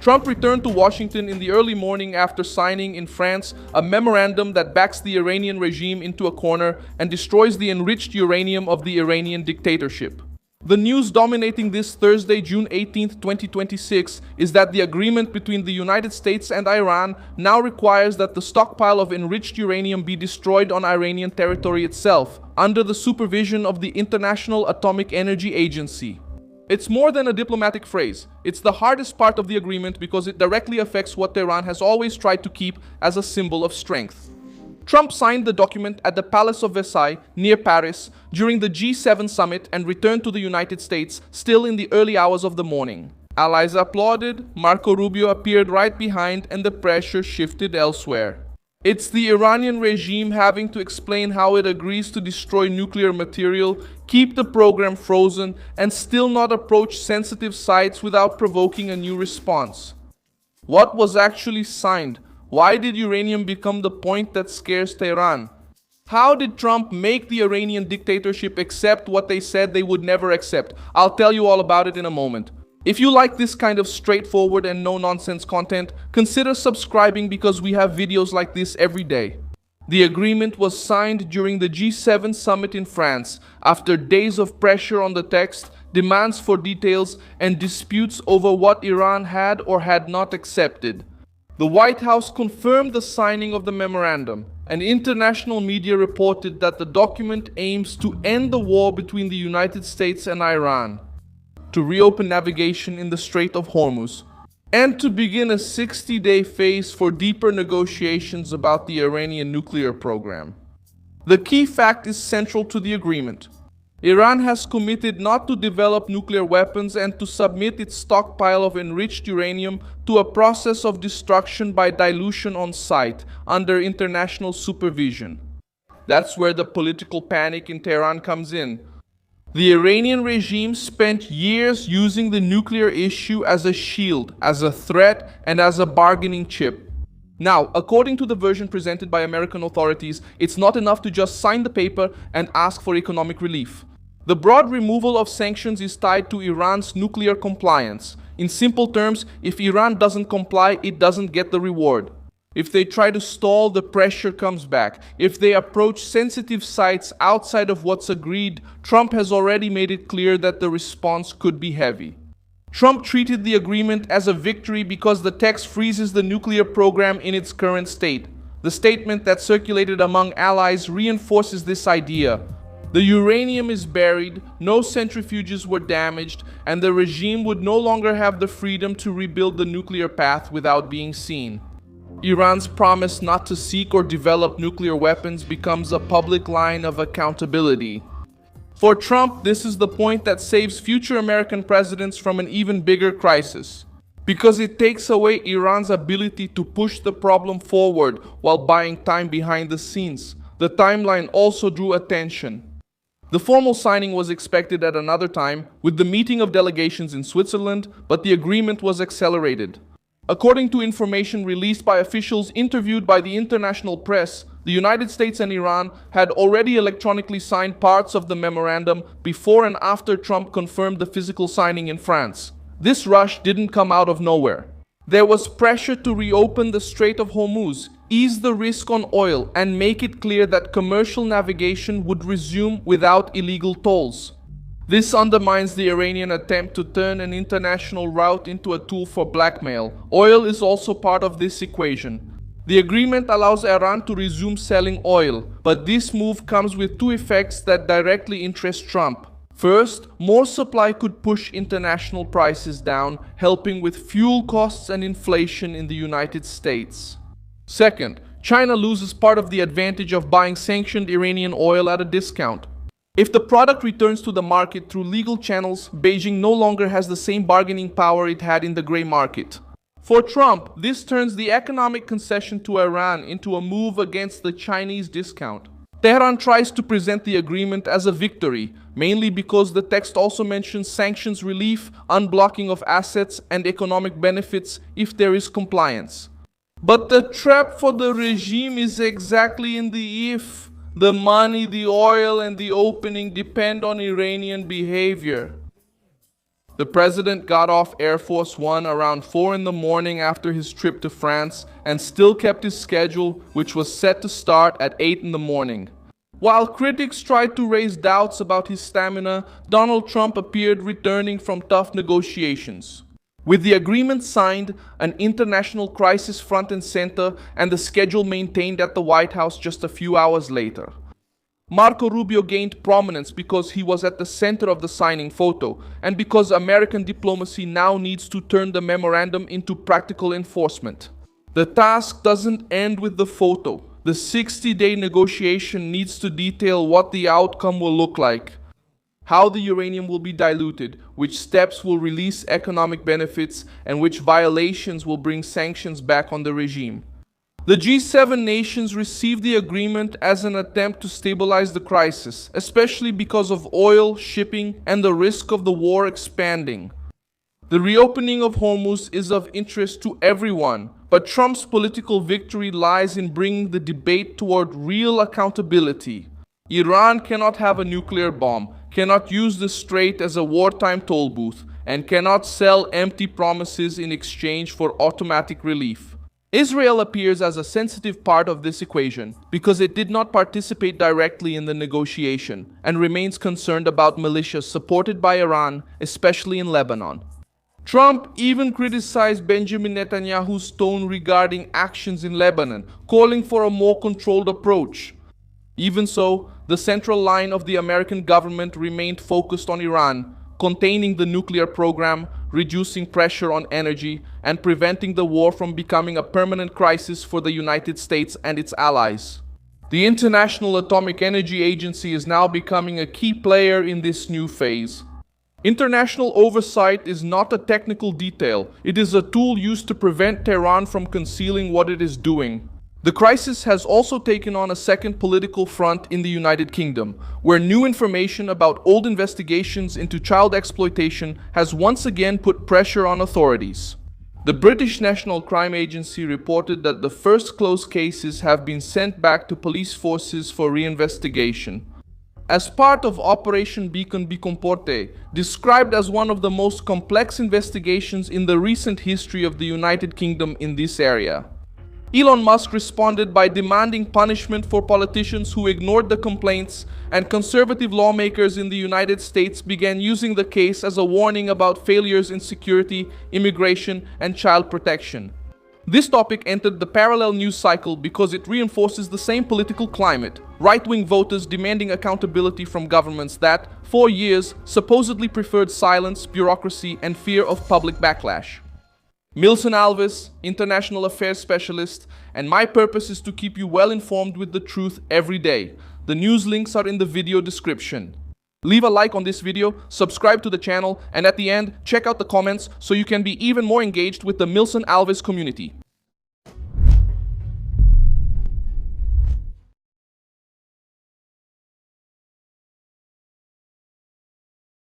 Trump returned to Washington in the early morning after signing in France a memorandum that backs the Iranian regime into a corner and destroys the enriched uranium of the Iranian dictatorship. The news dominating this Thursday, June 18, 2026, is that the agreement between the United States and Iran now requires that the stockpile of enriched uranium be destroyed on Iranian territory itself, under the supervision of the International Atomic Energy Agency. It's more than a diplomatic phrase. It's the hardest part of the agreement because it directly affects what Tehran has always tried to keep as a symbol of strength. Trump signed the document at the Palace of Versailles, near Paris, during the G7 summit and returned to the United States still in the early hours of the morning. Allies applauded, Marco Rubio appeared right behind, and the pressure shifted elsewhere. It's the Iranian regime having to explain how it agrees to destroy nuclear material, keep the program frozen, and still not approach sensitive sites without provoking a new response. What was actually signed? Why did uranium become the point that scares Tehran? How did Trump make the Iranian dictatorship accept what they said they would never accept? I'll tell you all about it in a moment. If you like this kind of straightforward and no-nonsense content, consider subscribing because we have videos like this every day. The agreement was signed during the G7 summit in France, after days of pressure on the text, demands for details, and disputes over what Iran had or had not accepted. The White House confirmed the signing of the memorandum, and international media reported that the document aims to end the war between the United States and Iran, to reopen navigation in the Strait of Hormuz, and to begin a 60-day phase for deeper negotiations about the Iranian nuclear program. The key fact is central to the agreement. Iran has committed not to develop nuclear weapons and to submit its stockpile of enriched uranium to a process of destruction by dilution on site, under international supervision. That's where the political panic in Tehran comes in. The Iranian regime spent years using the nuclear issue as a shield, as a threat, and as a bargaining chip. Now, according to the version presented by American authorities, it's not enough to just sign the paper and ask for economic relief. The broad removal of sanctions is tied to Iran's nuclear compliance. In simple terms, if Iran doesn't comply, it doesn't get the reward. If they try to stall, the pressure comes back. If they approach sensitive sites outside of what's agreed, Trump has already made it clear that the response could be heavy. Trump treated the agreement as a victory because the text freezes the nuclear program in its current state. The statement that circulated among allies reinforces this idea. The uranium is buried, no centrifuges were damaged, and the regime would no longer have the freedom to rebuild the nuclear path without being seen. Iran's promise not to seek or develop nuclear weapons becomes a public line of accountability. For Trump, this is the point that saves future American presidents from an even bigger crisis, because it takes away Iran's ability to push the problem forward while buying time behind the scenes. The timeline also drew attention. The formal signing was expected at another time, with the meeting of delegations in Switzerland, but the agreement was accelerated. According to information released by officials interviewed by the international press, the United States and Iran had already electronically signed parts of the memorandum before and after Trump confirmed the physical signing in France. This rush didn't come out of nowhere. There was pressure to reopen the Strait of Hormuz, ease the risk on oil, and make it clear that commercial navigation would resume without illegal tolls. This undermines the Iranian attempt to turn an international route into a tool for blackmail. Oil is also part of this equation. The agreement allows Iran to resume selling oil, but this move comes with two effects that directly interest Trump. First, more supply could push international prices down, helping with fuel costs and inflation in the United States. Second, China loses part of the advantage of buying sanctioned Iranian oil at a discount. If the product returns to the market through legal channels, Beijing no longer has the same bargaining power it had in the gray market. For Trump, this turns the economic concession to Iran into a move against the Chinese discount. Tehran tries to present the agreement as a victory, mainly because the text also mentions sanctions relief, unblocking of assets, and economic benefits if there is compliance. But the trap for the regime is exactly in the if. The money, the oil, and the opening depend on Iranian behavior. The president got off Air Force One around 4 in the morning after his trip to France and still kept his schedule, which was set to start at 8 in the morning. While critics tried to raise doubts about his stamina, Donald Trump appeared returning from tough negotiations. With the agreement signed, an international crisis front and center, and the schedule maintained at the White House just a few hours later. Marco Rubio gained prominence because he was at the center of the signing photo, and because American diplomacy now needs to turn the memorandum into practical enforcement. The task doesn't end with the photo. The 60-day negotiation needs to detail what the outcome will look like, how the uranium will be diluted, which steps will release economic benefits, and which violations will bring sanctions back on the regime. The G7 nations received the agreement as an attempt to stabilize the crisis, especially because of oil, shipping, and the risk of the war expanding. The reopening of Hormuz is of interest to everyone, but Trump's political victory lies in bringing the debate toward real accountability. Iran cannot have a nuclear bomb, cannot use the Strait as a wartime toll booth, and cannot sell empty promises in exchange for automatic relief. Israel appears as a sensitive part of this equation because it did not participate directly in the negotiation and remains concerned about militias supported by Iran, especially in Lebanon. Trump even criticized Benjamin Netanyahu's tone regarding actions in Lebanon, calling for a more controlled approach. Even so, the central line of the American government remained focused on Iran, containing the nuclear program, reducing pressure on energy, and preventing the war from becoming a permanent crisis for the United States and its allies. The International Atomic Energy Agency is now becoming a key player in this new phase. International oversight is not a technical detail. It is a tool used to prevent Tehran from concealing what it is doing. The crisis has also taken on a second political front in the United Kingdom, where new information about old investigations into child exploitation has once again put pressure on authorities. The British National Crime Agency reported that the first closed cases have been sent back to police forces for reinvestigation. As part of Operation Beacon Bicomporte, described as one of the most complex investigations in the recent history of the United Kingdom in this area. Elon Musk responded by demanding punishment for politicians who ignored the complaints, and conservative lawmakers in the United States began using the case as a warning about failures in security, immigration, and child protection. This topic entered the parallel news cycle because it reinforces the same political climate, right-wing voters demanding accountability from governments that, for years, supposedly preferred silence, bureaucracy, and fear of public backlash. Milson Alves, International Affairs Specialist, and my purpose is to keep you well informed with the truth every day. The news links are in the video description. Leave a like on this video, subscribe to the channel, and at the end, check out the comments so you can be even more engaged with the Milson Alves community.